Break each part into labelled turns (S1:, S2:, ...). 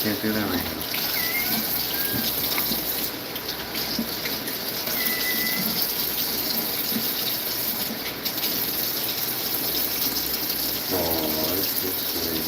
S1: can't do that right now. Oh, that's so sweet.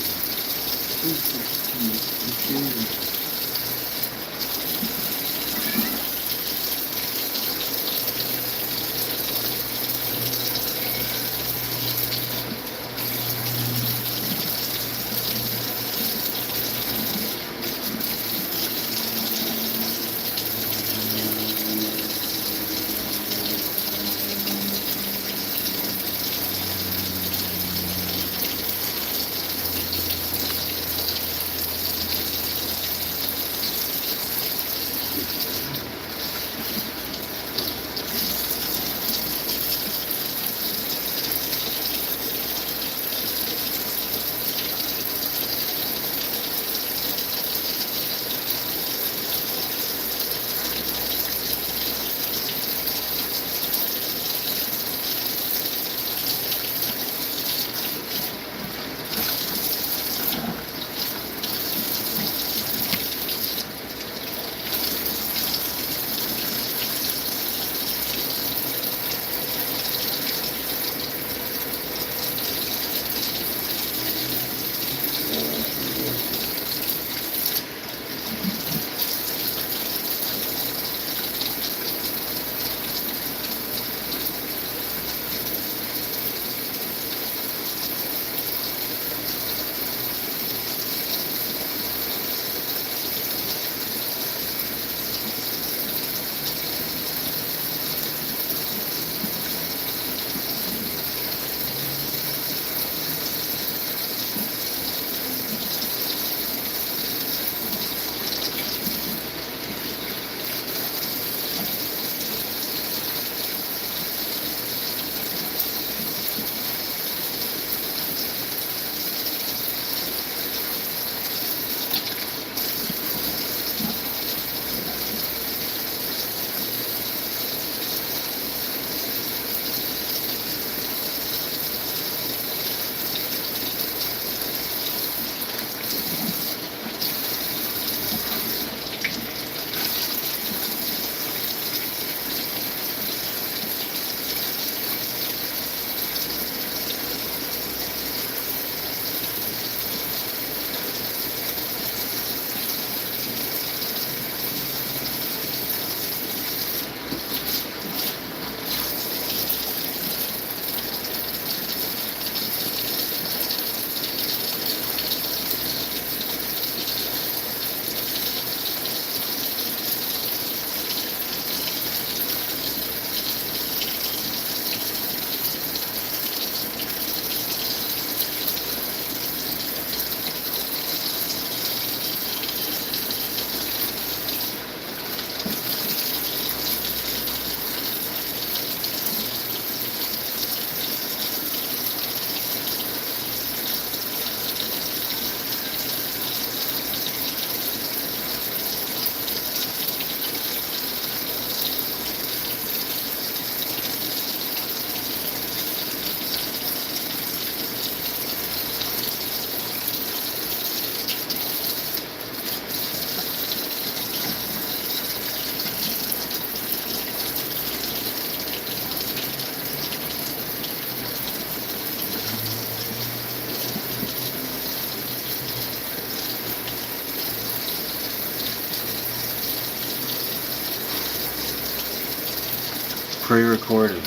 S1: Pre-recorded. I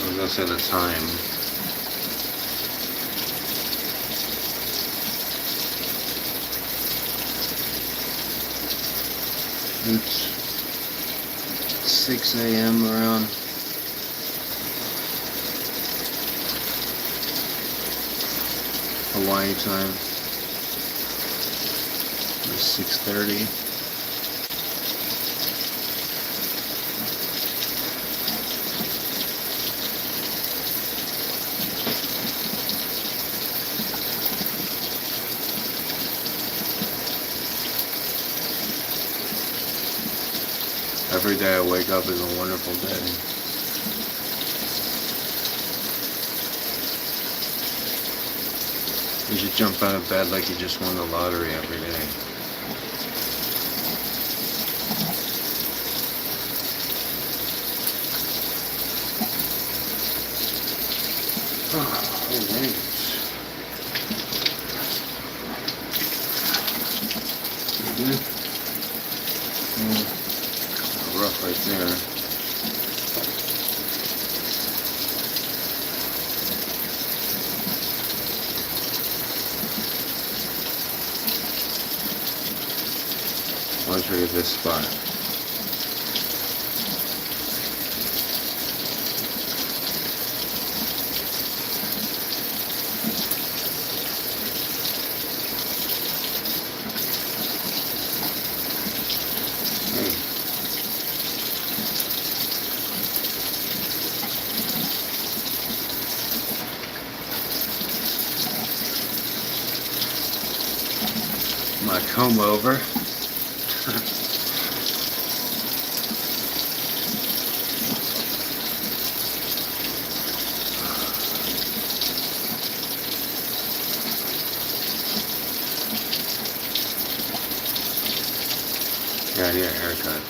S1: was gonna say the time. It's 6 a.m. around. Hawaii time. It's 6:30. Every day I wake up is a wonderful day. You should jump out of bed like you just won the lottery every day. Oh, alright. Good. Rough right there. I want to show you this spot. My comb over. Yeah, I need a haircut.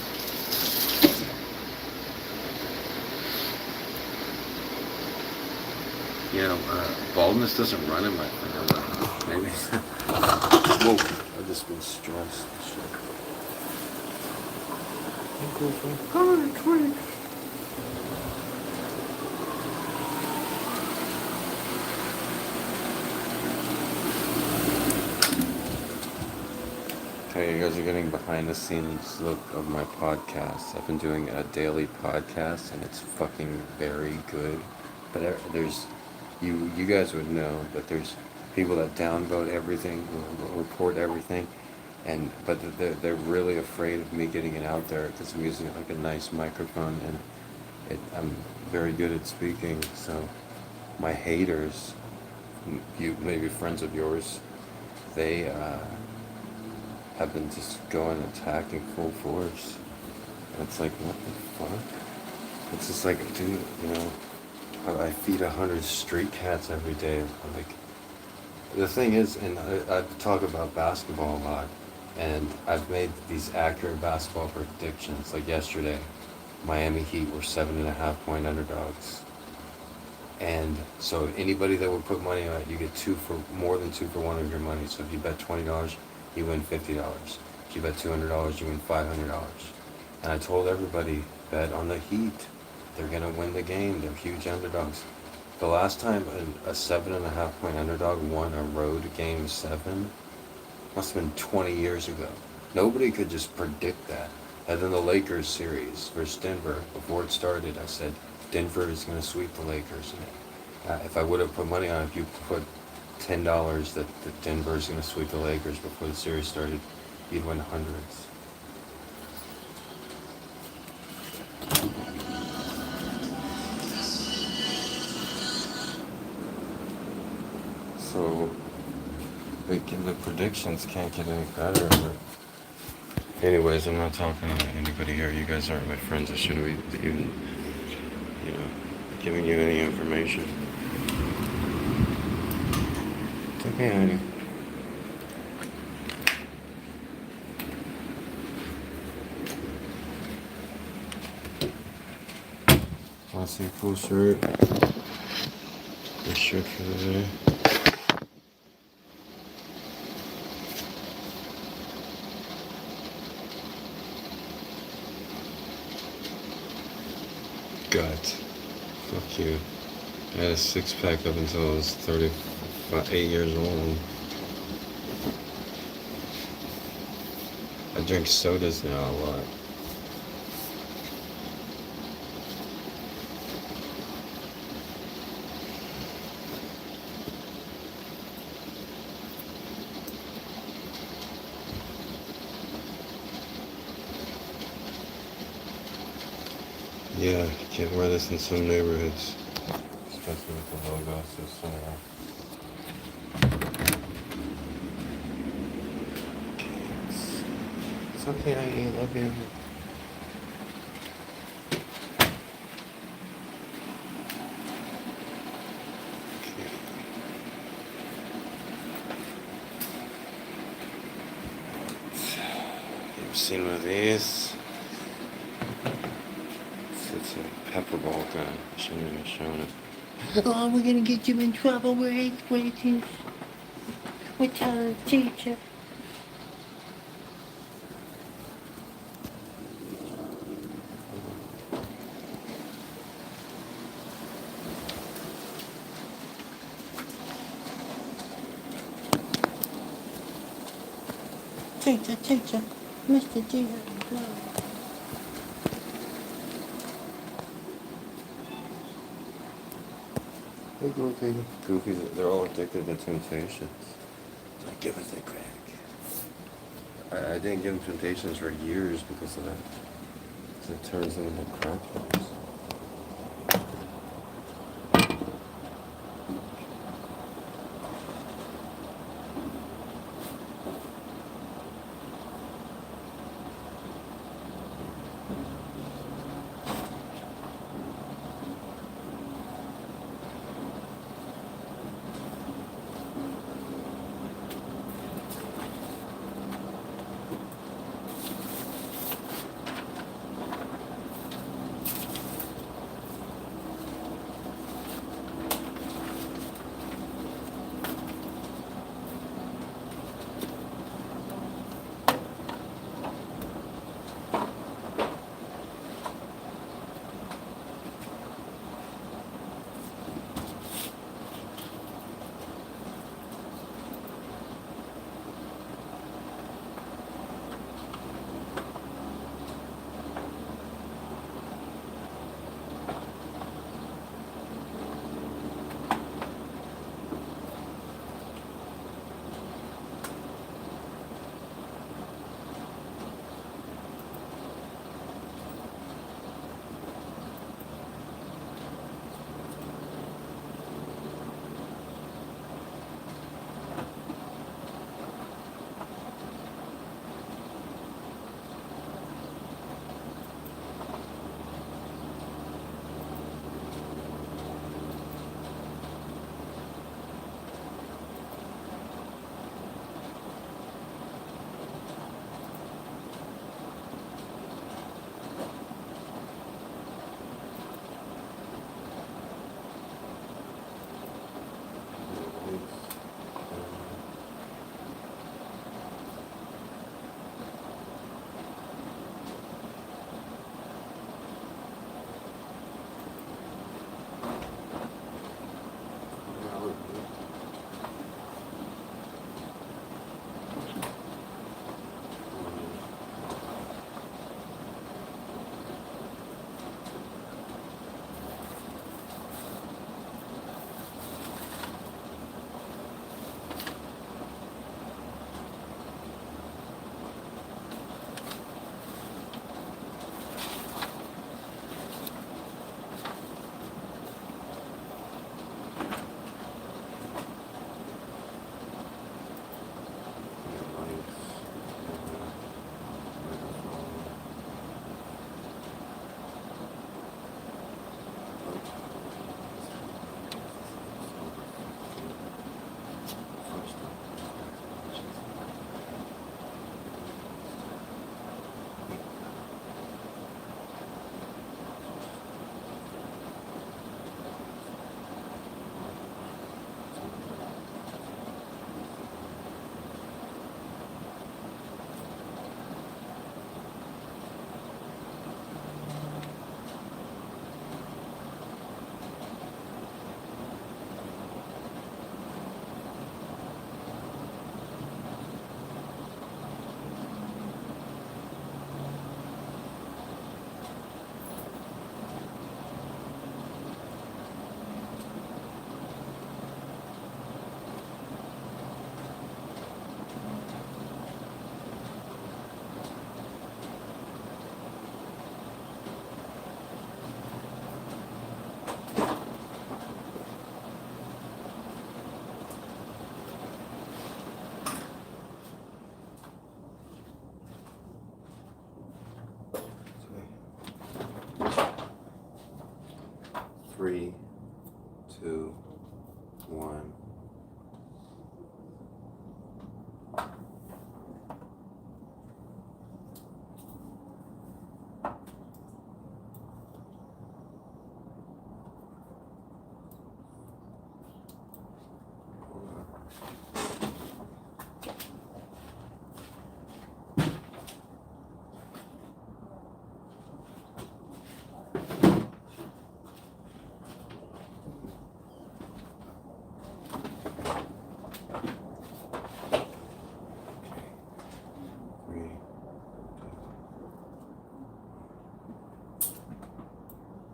S1: You know, baldness doesn't run in my family. Maybe. Whoa, I've just been stressed. Okay, you guys are getting behind the scenes look of my podcast. I've been doing a daily podcast and it's fucking very good. But there's, you guys would know, but there's people that downvote everything, report everything, but they're really afraid of me getting it out there because I'm using like a nice microphone and I'm very good at speaking. So my haters, you maybe friends of yours, they have been just going attacking full force. And it's like, what the fuck? It's just like, dude, you know, I feed 100 street cats every day. Like, the thing is, and I talk about basketball a lot, and I've made these accurate basketball predictions. Like yesterday, Miami Heat were 7.5 point underdogs. And so anybody that would put money on it, you get more than 2 for 1 of your money. So if you bet $20, you win $50. If you bet $200, you win $500. And I told everybody, bet on the Heat. They're gonna win the game. They're huge underdogs. The last time a 7.5 point underdog won a road game 7 must have been 20 years ago. Nobody could just predict that. And then the Lakers series versus Denver, before it started, I said Denver is going to sweep the Lakers. And if I would have put money on it, if you put $10 that Denver is going to sweep the Lakers before the series started, you'd win hundreds. So the predictions can't get any better. But anyways, I'm not talking to anybody here. You guys aren't my friends. I shouldn't be even, giving you any information. It's okay, honey. Want to see a cool shirt? This shirt for the day. Gut. Fuck you. I had a 6-pack up until I was 8 years old. I drink sodas now a lot. Yeah, you can't wear this in some neighborhoods, especially with the logo, so it's okay, I love you. seen one of these. It's a pepper ball gun. I shouldn't even shown it. Oh, we're gonna get you in trouble. We're eighth graders. We're telling the teacher. Teacher, Mr.G. Hey, Goofy. Goofy, they're all addicted to Temptations. Like, give us the crack. I didn't give them Temptations for years because of that. So it turns them into crack pipes.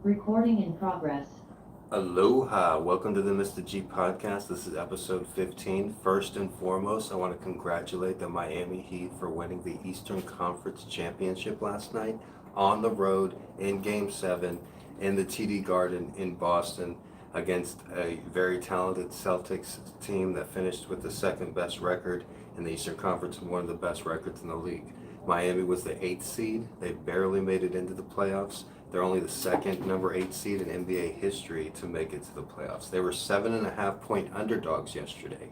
S2: Recording in progress.
S1: Aloha, welcome to the Mr.G podcast. This is episode 15. First and foremost, I want to congratulate the Miami Heat for winning the Eastern Conference Championship last night on the road in Game 7 in the TD Garden in Boston against a very talented Celtics team that finished with the second best record in the Eastern Conference and one of the best records in the league. Miami was the 8th seed. They barely made it into the playoffs. They're only the second number 8 seed in NBA history to make it to the playoffs. They were 7.5-point underdogs yesterday.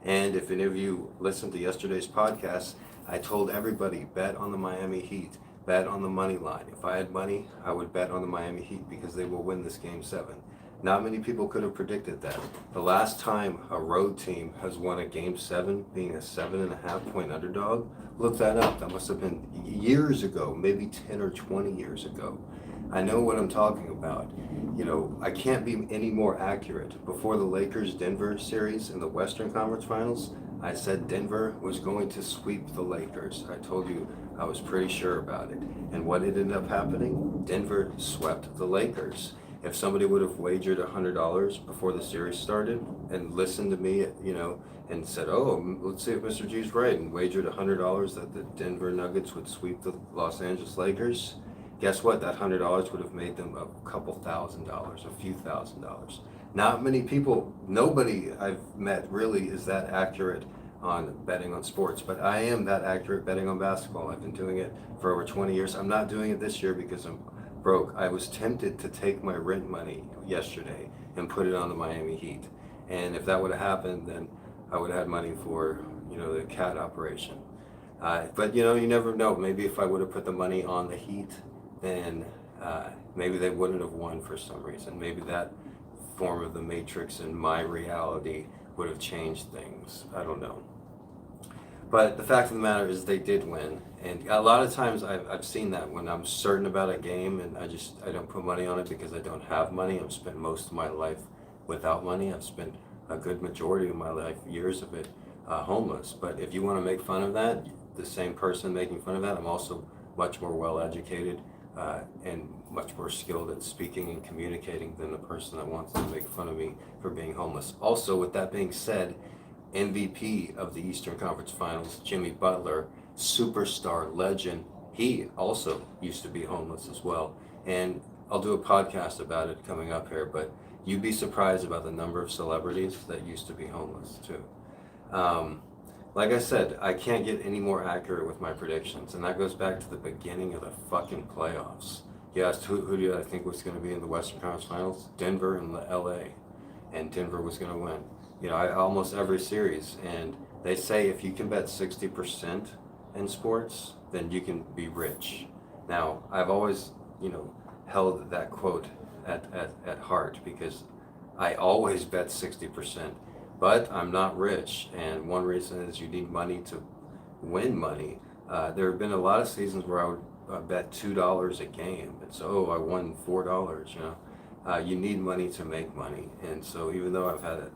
S1: And if any of you listened to yesterday's podcast, I told everybody, bet on the Miami Heat, bet on the money line. If I had money, I would bet on the Miami Heat because they will win this Game 7. Not many people could have predicted that. The last time a road team has won a Game 7 being a 7.5-point underdog, look that up. That must have been years ago, maybe 10 or 20 years ago. I know what I'm talking about. You know, I can't be any more accurate. Before the Lakers-Denver series in the Western Conference Finals, I said Denver was going to sweep the Lakers. I told you I was pretty sure about it. And what ended up happening? Denver swept the Lakers. If somebody would have wagered $100 before the series started and listened to me, and said, oh, let's see if Mr.G's right, and wagered $100 that the Denver Nuggets would sweep the Los Angeles Lakers, guess what? That $100 would have made them a couple $1,000s, a few $1,000s. Not many people, nobody I've met really is that accurate on betting on sports, but I am that accurate betting on basketball. I've been doing it for over 20 years. I'm not doing it this year because I'm broke. I was tempted to take my rent money yesterday and put it on the Miami Heat. And if that would have happened, then I would have had money for, the cat operation. But you never know. Maybe if I would have put the money on the Heat, then maybe they wouldn't have won for some reason. Maybe that form of the Matrix in my reality would have changed things. I don't know. But the fact of the matter is they did win. And a lot of times I've seen that when I'm certain about a game and I don't put money on it because I don't have money. I've spent most of my life without money. I've spent a good majority of my life, years of it, homeless. But if you want to make fun of that, the same person making fun of that, I'm also much more well educated and much more skilled at speaking and communicating than the person that wants to make fun of me for being homeless. Also, with that being said, MVP of the Eastern Conference Finals, Jimmy Butler, superstar legend, he also used to be homeless as well. And I'll do a podcast about it coming up here, but you'd be surprised about the number of celebrities that used to be homeless too. Like I said, I can't get any more accurate with my predictions, and that goes back to the beginning of the fucking playoffs. You asked who do I think was going to be in the Western Conference Finals? Denver and LA, and Denver was going to win. Almost every series, and they say if you can bet 60% in sports, then you can be rich. Now, I've always, held that quote at heart because I always bet 60%. But I'm not rich, and one reason is you need money to win money. There have been a lot of seasons where I would bet $2 a game, and so I won $4. You need money to make money, and so even though I've had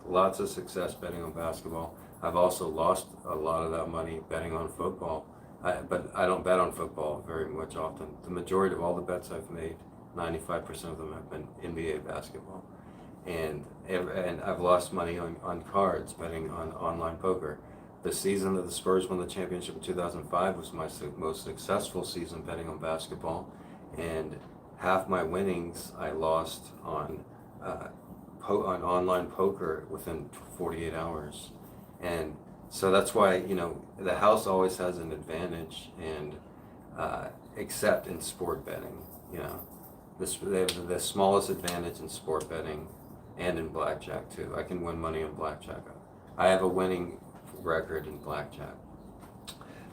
S1: lots of success betting on basketball, I've also lost a lot of that money betting on football. But I don't bet on football very much often. The majority of all the bets I've made, 95% of them have been NBA basketball. And I've lost money on cards, betting on online poker. The season that the Spurs won the championship in 2005 was my most successful season betting on basketball, and half my winnings I lost on online poker within 48 hours. And so that's why the house always has an advantage, and except in sport betting, they have the smallest advantage in sport betting. And in blackjack too. I can win money in blackjack. I have a winning record in blackjack.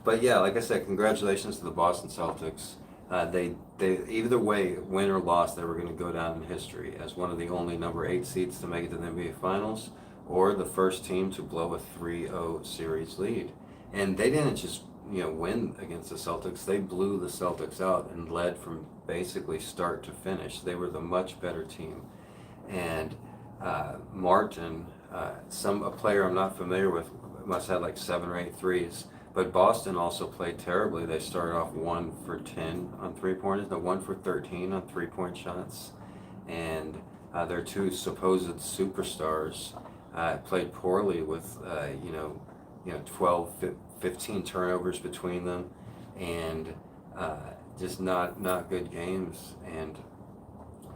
S1: But yeah, like I said, congratulations to the Boston Celtics. They either way, win or loss, they were going to go down in history as one of the only number 8 seeds to make it to the NBA Finals, or the first team to blow a 3-0 series lead. And they didn't just win against the Celtics. They blew the Celtics out and led from basically start to finish. They were the much better team. And Martin, a player I'm not familiar with, must have 7 or 8 threes, But Boston also played terribly. They started off 1 for 10 on 3-pointers, no, 1 for 13 on 3-point shots. And their two supposed superstars played poorly with, 12, 15 turnovers between them, and just not good games. And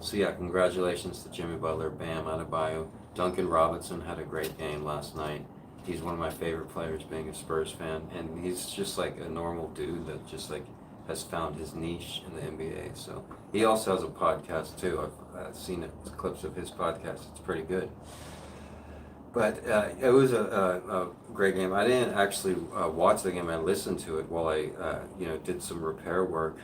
S1: so yeah, congratulations to Jimmy Butler, Bam Adebayo. Duncan Robinson had a great game last night. He's one of my favorite players, being a Spurs fan, and he's just like a normal dude that just like has found his niche in the NBA. So he also has a podcast too. I've seen clips of his podcast. It's pretty good. But it was a great game. I didn't actually watch the game. I listened to it while I, did some repair work.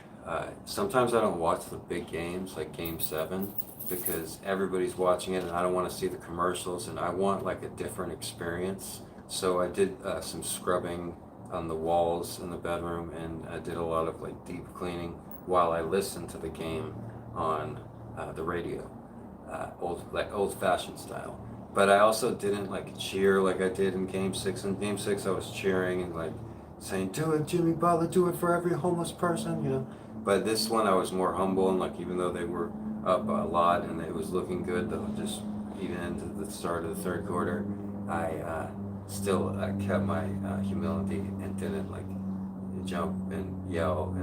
S1: Sometimes I don't watch the big games, like Game 7, because everybody's watching it, and I don't want to see the commercials, and I want like a different experience. So I did some scrubbing on the walls in the bedroom, and I did a lot of like deep cleaning while I listened to the game on the radio, old-fashioned style. But I also didn't like cheer like I did in Game 6. In Game 6, I was cheering and like saying, "Do it, Jimmy Butler, do it for every homeless person," But this one, I was more humble, and like even though they were up a lot and it was looking good, though, just even into the start of the third quarter, I still kept my humility and didn't like jump and yell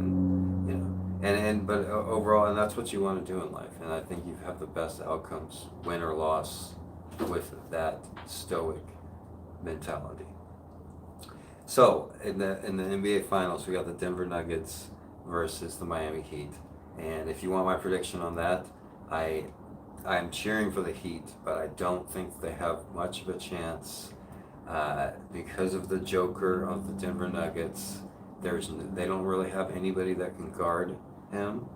S1: but overall, and that's what you want to do in life, and I think you have the best outcomes, win or loss, with that stoic mentality. So in the NBA Finals, we got the Denver Nuggets versus the Miami Heat, and if you want my prediction on that, I'm cheering for the Heat, but I don't think they have much of a chance because of the Joker of the Denver Nuggets. They don't really have anybody that can guard him.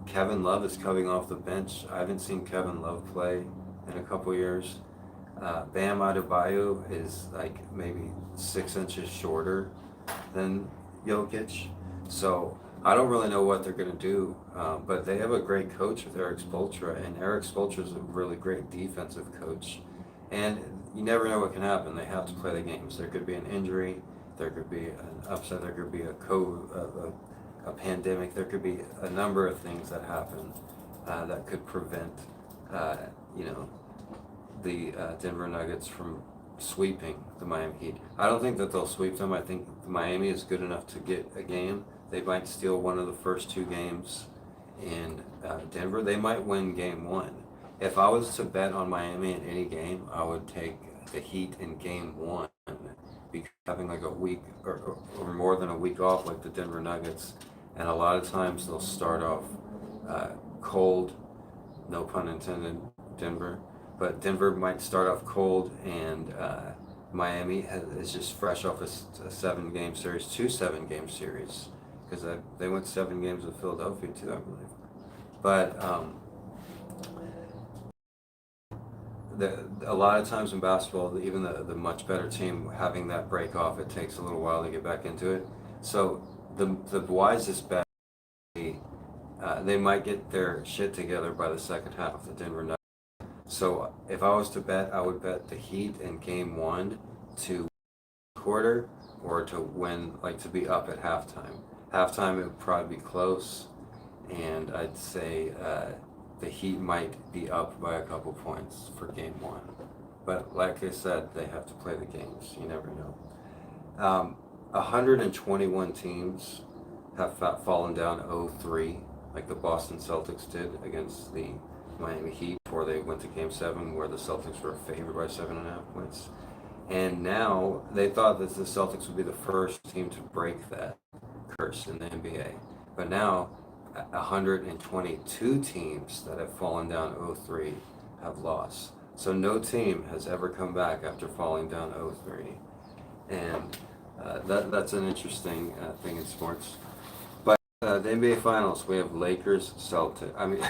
S1: Kevin Love is coming off the bench. I haven't seen Kevin Love play in a couple years. Bam Adebayo is like maybe 6 inches shorter than Jokic. So I don't really know what they're going to do, but they have a great coach with Eric Spoelstra, and Eric Spoelstra is a really great defensive coach. And you never know what can happen. They have to play the games. There could be an injury, there could be an upset, there could be a pandemic, there could be a number of things that happen that could prevent, the Denver Nuggets from sweeping the Miami Heat. I don't think that they'll sweep them. I think Miami is good enough to get a game. They might steal one of the first 2 games in Denver. They might win Game 1. If I was to bet on Miami in any game, I would take the Heat in Game 1, because having like a week or more than a week off like the Denver Nuggets, and a lot of times they'll start off cold, no pun intended, Denver. But Denver might start off cold, and Miami is just fresh off a 7-game series, 2 7-game series, because they went 7 games with Philadelphia too, I believe. But a lot of times in basketball, even the much better team having that break off, it takes a little while to get back into it. So the wisest bet, they might get their shit together by the second half, the Denver Nuggets. So if I was to bet, I would bet the Heat in Game 1 to quarter, or to win, like to be up at halftime. Halftime, it would probably be close, and I'd say the Heat might be up by a couple points for Game 1. But like I said, they have to play the games. You never know. 121 teams have fallen down 0-3, like the Boston Celtics did against the Miami Heat before they went to Game 7, where the Celtics were favored by 7.5 points. And now they thought that the Celtics would be the first team to break that curse in the NBA. But now 122 teams that have fallen down 0-3 have lost. So no team has ever come back after falling down 0-3. And that's an interesting thing in sports. The NBA Finals, we have Lakers, Celtics. I mean,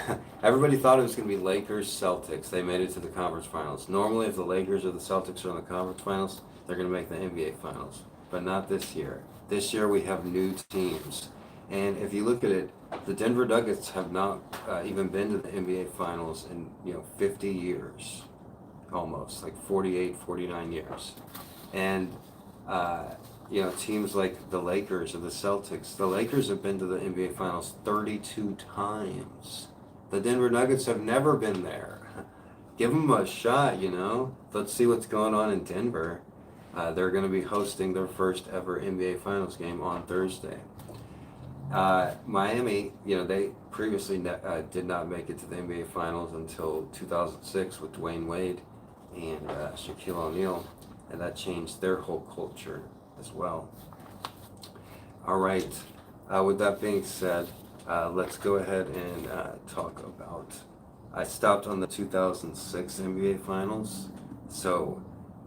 S1: everybody thought it was going to be Lakers, Celtics. They made it to the conference finals. Normally, if the Lakers or the Celtics are in the conference finals, they're going to make the NBA Finals. But not this year. This year, we have new teams. And if you look at it, the Denver Nuggets have not even been to the NBA Finals in 50 years, almost, like 48, 49 years. And teams like the Lakers or the Celtics. The Lakers have been to the NBA Finals 32 times. The Denver Nuggets have never been there. Give them a shot. Let's see what's going on in Denver. They're going to be hosting their first ever NBA Finals game on Thursday. Miami, they previously did not make it to the NBA Finals until 2006 with Dwayne Wade and Shaquille O'Neal, and that changed their whole culture as well. All right, with that being said, let's go ahead and talk about, I stopped on the 2006 NBA Finals, so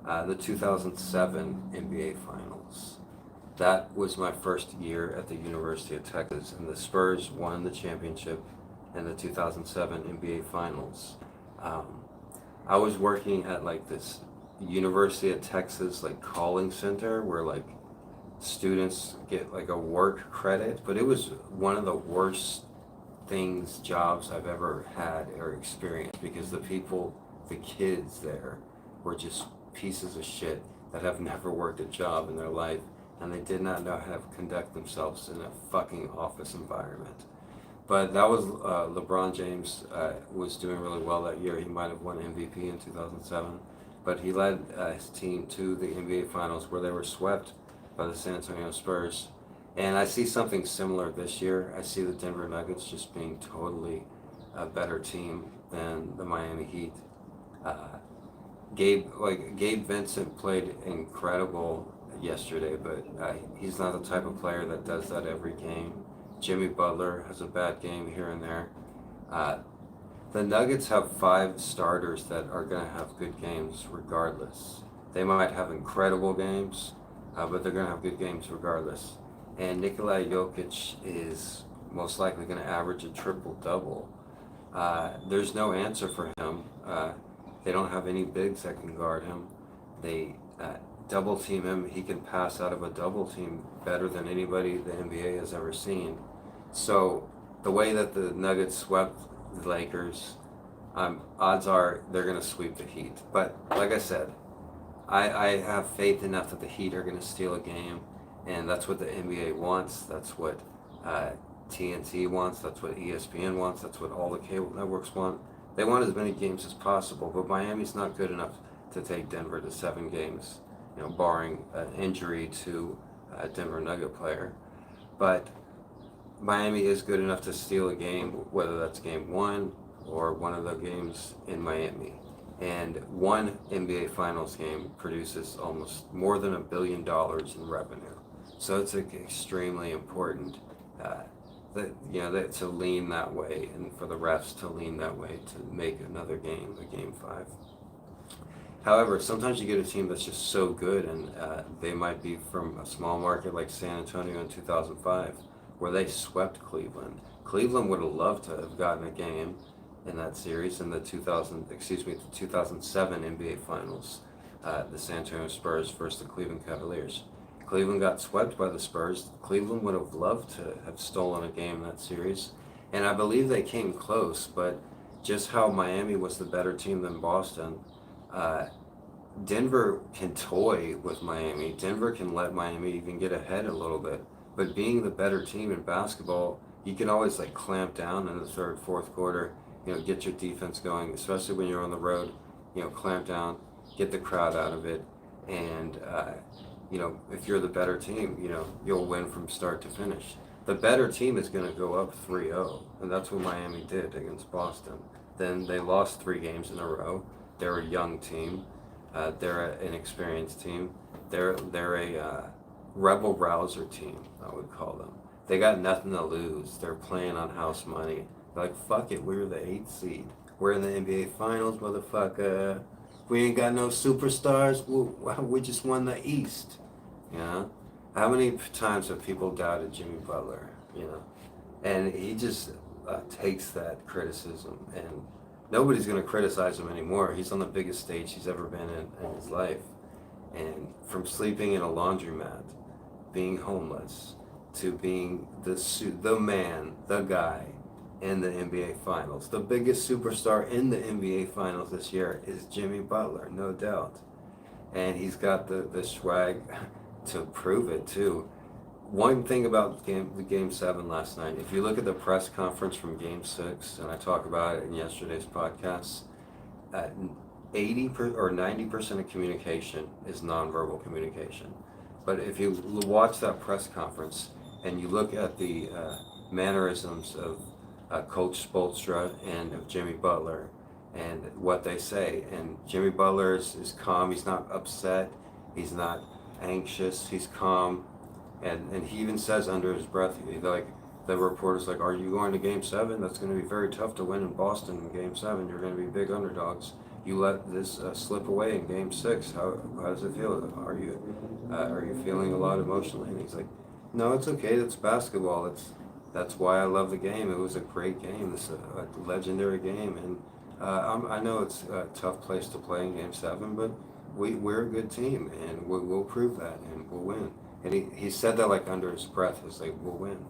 S1: the 2007 NBA Finals. That was my first year at the University of Texas, and the Spurs won the championship in the 2007 NBA Finals. I was working at like this University of Texas like calling center where like students get like a work credit, but it was one of the worst jobs I've ever had or experienced, because the kids there were just pieces of shit that have never worked a job in their life, and they did not know how to conduct themselves in a fucking office environment. But that was LeBron James was doing really well that year. He might have won MVP in 2007, but he led his team to the NBA Finals where they were swept by the San Antonio Spurs. And I see something similar this year. I see the Denver Nuggets just being totally a better team than the Miami Heat. Gabe Vincent played incredible yesterday, but he's not the type of player that does that every game. Jimmy Butler has a bad game here and there. The Nuggets have 5 starters that are going to have good games regardless. They might have incredible games, but they're going to have good games regardless. And Nikola Jokic is most likely going to average a triple-double. There's no answer for him. They don't have any bigs that can guard him. They double team him. He can pass out of a double team better than anybody the NBA has ever seen. So the way that the Nuggets swept the Lakers, odds are they're going to sweep the Heat. But like I said, I have faith enough that the Heat are going to steal a game, and that's what the NBA wants. That's what TNT wants. That's what ESPN wants. That's what all the cable networks want. They want as many games as possible, but Miami's not good enough to take Denver to 7 games, barring an injury to a Denver Nugget player. But Miami is good enough to steal a game, whether that's game 1 or one of the games in Miami. And one NBA Finals game produces almost more than $1 billion in revenue. So it's extremely important to lean that way, and for the refs to lean that way to make another game a game 5. However, sometimes you get a team that's just so good, and they might be from a small market like San Antonio in 2005, where they swept Cleveland. Cleveland would have loved to have gotten a game in that series in the 2007 NBA Finals, the San Antonio Spurs versus the Cleveland Cavaliers. Cleveland got swept by the Spurs. Cleveland would have loved to have stolen a game in that series, and I believe they came close, but just how Miami was the better team than Boston, Denver can toy with Miami. Denver can let Miami even get ahead a little bit, but being the better team in basketball, you can always clamp down in the third, fourth quarter, get your defense going, especially when you're on the road, clamp down, get the crowd out of it, and if you're the better team, you'll win from start to finish. The better team is going to go up 3-0, and that's what Miami did against Boston. Then they lost 3 games in a row. They're a young team. They're an inexperienced team. They're a rebel rouser team, I would call them. They got nothing to lose. They're playing on house money. They're like, fuck it, we're the 8th seed. We're in the NBA Finals, motherfucker. We ain't got no superstars. We just won the East. How many times have people doubted Jimmy Butler? And he just takes that criticism, and nobody's going to criticize him anymore. He's on the biggest stage he's ever been in his life. And from sleeping in a laundromat, being homeless, to being the man, the guy in the NBA Finals. The biggest superstar in the NBA Finals this year is Jimmy Butler, no doubt. And he's got the swag. to prove it too. One thing about game 7 last night, if you look at the press conference from game 6, and I talk about it in yesterday's podcast, 90% of communication is nonverbal communication. But if you watch that press conference and you look at the mannerisms of Coach Spoelstra and of Jimmy Butler and what they say, and Jimmy Butler is calm, he's not upset, he's not anxious, he's calm, and he even says under his breath, like, the reporter's like, are you going to game 7? That's going to be very tough to win in Boston in game 7. You're going to be big underdogs. You let this slip away in game 6. How does it feel? Are you feeling a lot emotionally? And he's like, no, it's okay. It's basketball. That's why I love the game. It was a great game. It's a legendary game. And I know it's a tough place to play in game 7, but we're a good team, and we'll prove that, and we'll win. And he said that like under his breath. He's like, we'll win.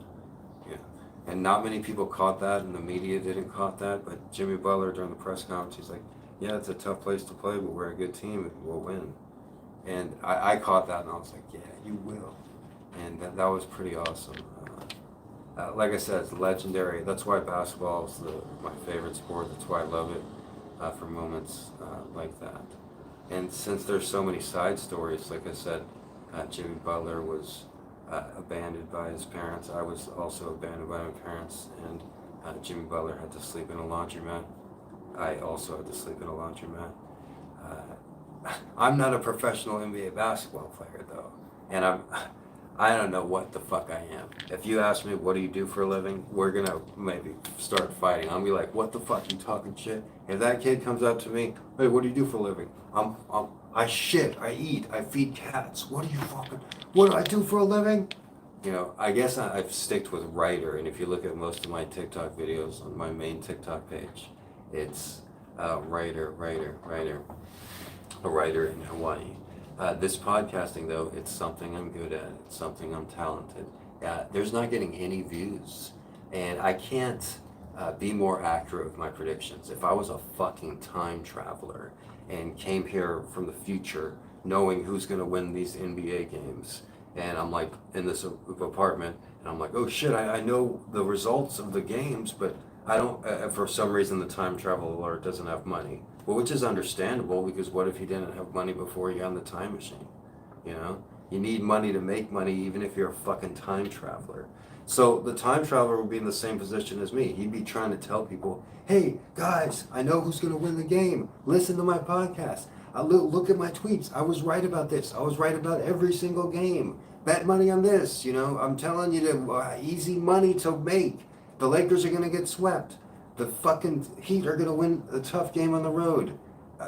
S1: Yeah. And not many people caught that, and the media didn't caught that, but Jimmy Butler during the press conference, he's like, yeah, it's a tough place to play, but we're a good team, and we'll win. And I caught that, and I was like, yeah, you will. And that was pretty awesome. Like I said, it's legendary. That's why basketball is my favorite sport. That's why I love it, for moments like that. And since there's so many side stories, like I said, Jimmy Butler was abandoned by his parents. I was also abandoned by my parents, and Jimmy Butler had to sleep in a laundromat. I also had to sleep in a laundromat. I'm not a professional NBA basketball player though, and I don't know what the fuck I am. If you ask me what do you do for a living, we're gonna maybe start fighting. I'll be like, what the fuck, you talking shit? If that kid comes up to me, hey, what do you do for a living? I shit, I eat, I feed cats. What do I do for a living? You know, I guess I've sticked with writer, and if you look at most of my TikTok videos on my main TikTok page, it's writer, a writer in Hawaii. This podcasting, though, it's something I'm good at. It's something I'm talented. There's not getting any views, and I can't be more accurate with my predictions. If I was a fucking time traveler and came here from the future knowing who's going to win these NBA games, and I'm like in this apartment, and I'm like, oh shit, I know the results of the games, but I don't, for some reason the time traveler doesn't have money. Well, which is understandable, because what if he didn't have money before he got in the time machine? You know? You need money to make money, even if you're a fucking time traveler. So the time traveler would be in the same position as me. He'd be trying to tell people, hey, guys, I know who's going to win the game. Listen to my podcast. Look at my tweets. I was right about this. I was right about every single game. Bet money on this. You know, I'm telling you, easy money to make. The Lakers are going to get swept. The fucking Heat are going to win a tough game on the road.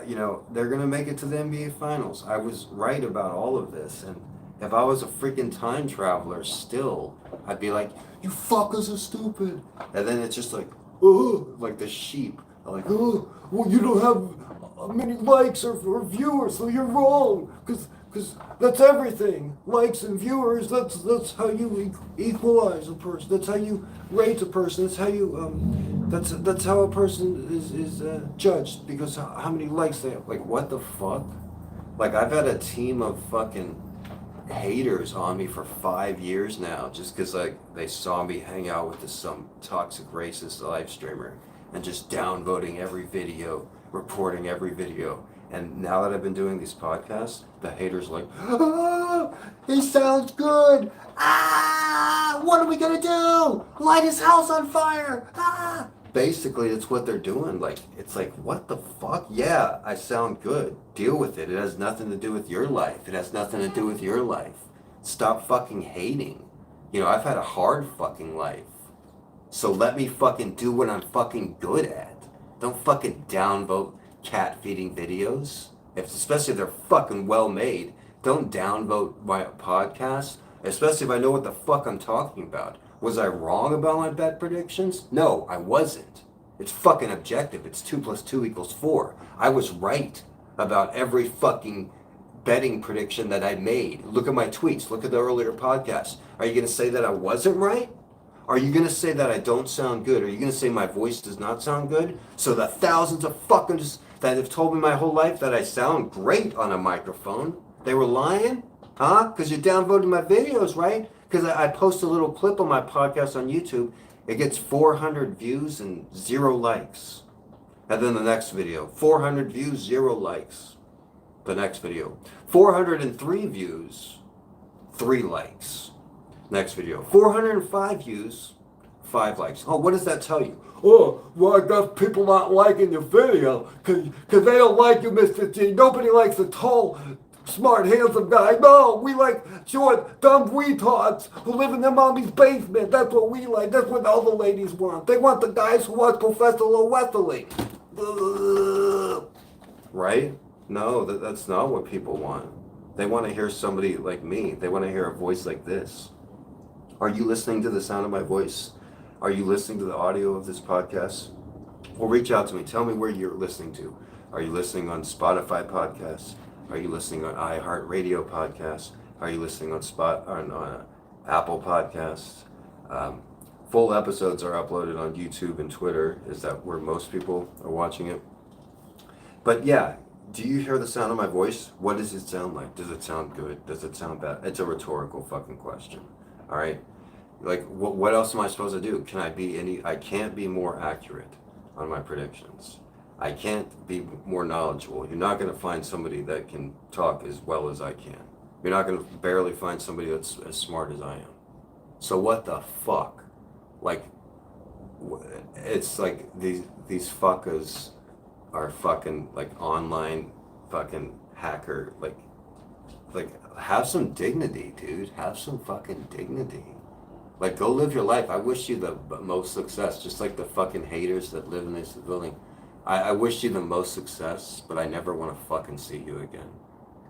S1: You know, they're going to make it to the NBA Finals. I was right about all of this. And if I was a freaking time traveler still, I'd be like, you fuckers are stupid. And then it's just like, oh, like the sheep. I'm like, oh, well, you don't have many likes or viewers, so you're wrong. Because that's everything. Likes and viewers, that's how you equalize a person. That's how you rate a person. That's how you, that's how a person is judged, because how many likes they have. Like, what the fuck? Like, I've had a team of fucking haters on me for 5 years now, just because like they saw me hang out with some toxic racist live streamer and just downvoting every video, reporting every video. And now that I've been doing these podcasts, the haters are like, ah, he sounds good. Ah, what are we gonna do? Light his house on fire. Ah. Basically, it's what they're doing. Like, it's like, what the fuck? Yeah, I sound good. Deal with it. It has nothing to do with your life. It has nothing to do with your life. Stop fucking hating. You know, I've had a hard fucking life. So let me fucking do what I'm fucking good at. Don't fucking downvote cat feeding videos. Especially if they're fucking well made. Don't downvote my podcast. Especially if I know what the fuck I'm talking about. Was I wrong about my bet predictions? No, I wasn't. It's fucking objective. It's 2 + 2 = 4. I was right about every fucking betting prediction that I made. Look at my tweets. Look at the earlier podcasts. Are you going to say that I wasn't right? Are you going to say that I don't sound good? Are you going to say my voice does not sound good? So the thousands of fuckers that have told me my whole life that I sound great on a microphone, they were lying?
S2: Huh? Because you downvoted my videos, right? Because I post a little clip of my podcast on YouTube. It gets 400 views and 0 likes. And then the next video, 400 views, 0 likes. The next video, 403 views, 3 likes. Next video, 405 views, 5 likes. Oh, what does that tell you? Oh, well, I guess people not liking your video because they don't like you, Mr.G. Nobody likes a tall, smart, handsome guy. No, we like short, dumb retards who live in their mommy's basement. That's what we like. That's what all the ladies want. They want the guys who watch Professor Westerling. Right? No, that's not what people want. They want to hear somebody like me. They want to hear a voice like this. Are you listening to the sound of my voice? Are you listening to the audio of this podcast? Well, reach out to me. Tell me where you're listening to. Are you listening on Spotify podcasts? Are you listening on iHeartRadio podcasts? Are you listening on Apple podcasts? Full episodes are uploaded on YouTube and Twitter. Is that where most people are watching it? But yeah, do you hear the sound of my voice? What does it sound like? Does it sound good? Does it sound bad? It's a rhetorical fucking question. All right? Like, what else am I supposed to do? Can I be any? I can't be more accurate on my predictions. I can't be more knowledgeable. You're not going to find somebody that can talk as well as I can. You're not going to barely find somebody that's as smart as I am. So what the fuck? Like, it's like these fuckers are fucking like online fucking hacker. Like have some dignity, dude. Have some fucking dignity. Like, go live your life. I wish you the most success, just like the fucking haters that live in this building. I wish you the most success, but I never want to fucking see you again.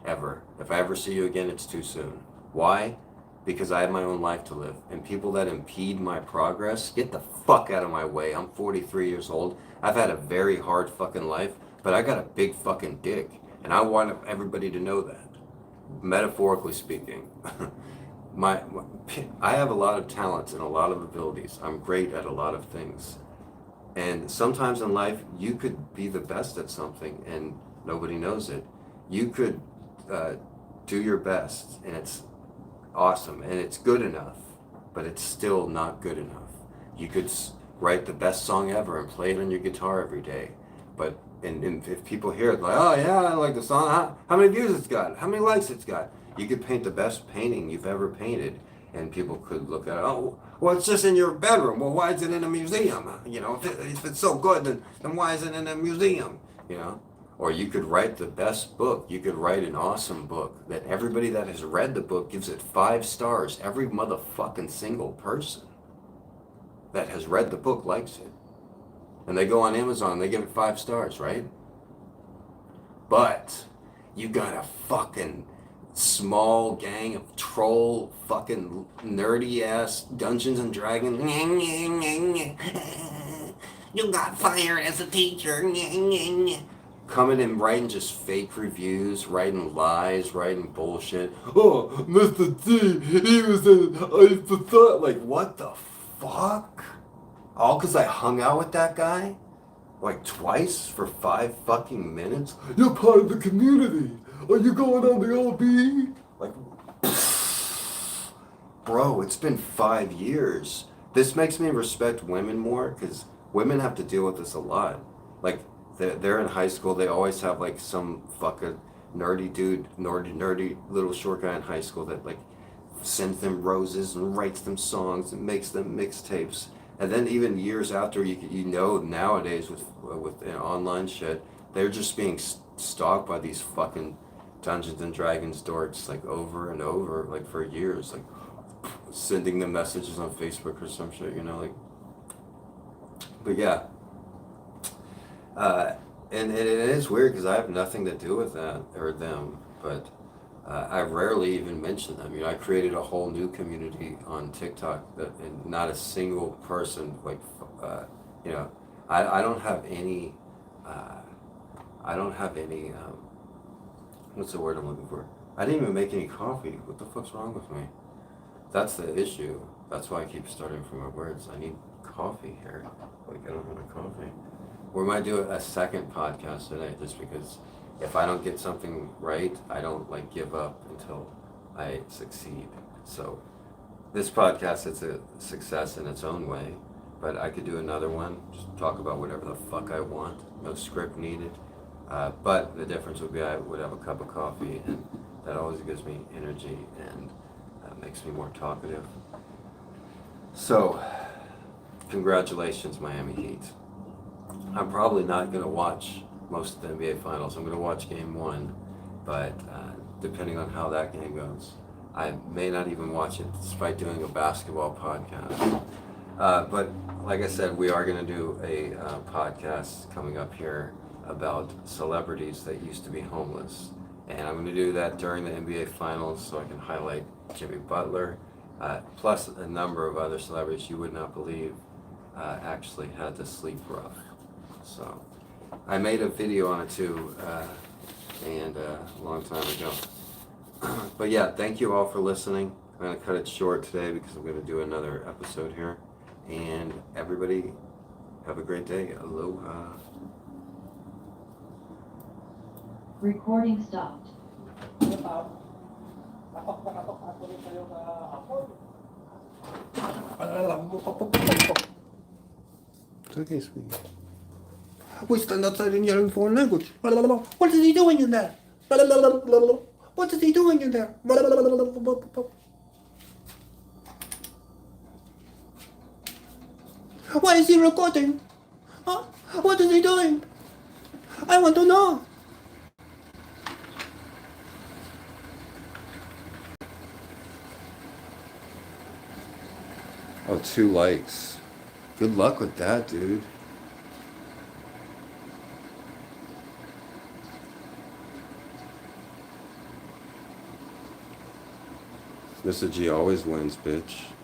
S2: Ever. If I ever see you again, it's too soon. Why? Because I have my own life to live. And people that impede my progress, get the fuck out of my way. I'm 43 years old. I've had a very hard fucking life, but I got a big fucking dick. And I want everybody to know that. Metaphorically speaking. I have a lot of talents and a lot of abilities. I'm great at a lot of things. And sometimes in life, you could be the best at something and nobody knows it. You could do your best and it's awesome and it's good enough, but it's still not good enough. You could write the best song ever and play it on your guitar every day, but and if people hear it, like, oh yeah, I like the song. How many views it's got? How many likes it's got? You could paint the best painting you've ever painted, and people could look at it. Oh, well, it's just in your bedroom. Well, why is it in a museum? You know, if it's so good, then why is it in a museum? You know, or you could write the best book. You could write an awesome book that everybody that has read the book gives it 5 stars. Every motherfucking single person that has read the book likes it. And they go on Amazon and they give it 5 stars, right? But you got a fucking small gang of troll fucking nerdy ass Dungeons and Dragons. You got fired as a teacher. Coming and writing just fake reviews, writing lies, writing bullshit. Oh, Mr. G, he was in, like, what the fuck? All because I hung out with that guy? Like twice for 5 fucking minutes? You're part of the community. Are you going on the OB? Like, bro, it's been 5 years. This makes me respect women more because women have to deal with this a lot. Like, they're in high school. They always have like some fucking nerdy dude, nerdy little short guy in high school that like sends them roses and writes them songs and makes them mixtapes. And then even years after, you know nowadays with online shit, they're just being stalked by these fucking Dungeons and Dragons dorks like over and over, like for years, like sending them messages on Facebook or some shit, you know, like. But yeah, and it is weird because I have nothing to do with that or them, but I rarely even mention them. You know, I created a whole new community on TikTok that, and not a single person like, you know, I don't have any, uh, I don't have any, what's the word I'm looking for? I didn't even make any coffee. What the fuck's wrong with me? That's the issue. That's why I keep starting from my words. I need coffee here. Like, I don't have any coffee. We might do a second podcast today just because if I don't get something right, I don't like give up until I succeed. So this podcast, it's a success in its own way, but I could do another one, just talk about whatever the fuck I want, no script needed. But the difference would be I would have a cup of coffee, and that always gives me energy and makes me more talkative. So, congratulations, Miami Heat. I'm probably not going to watch most of the NBA Finals. I'm going to watch Game 1, but depending on how that game goes, I may not even watch it, despite doing a basketball podcast. But like I said, we are going to do a podcast coming up here about celebrities that used to be homeless. And I'm going to do that during the NBA Finals so I can highlight Jimmy Butler, plus a number of other celebrities you would not believe actually had to sleep rough. So I made a video on it too, and a long time ago. But yeah, thank you all for listening. I'm going to cut it short today because I'm going to do another episode here. And everybody, have a great day. Aloha.
S3: Recording stopped.
S4: It's okay, sweetie. We stand outside and yell in foreign language. What is he doing in there? What is he doing in there? Why is he recording? Huh? What is he doing? I want to know.
S1: Oh, 2 likes. Good luck with that, dude. Mr.G always wins, bitch.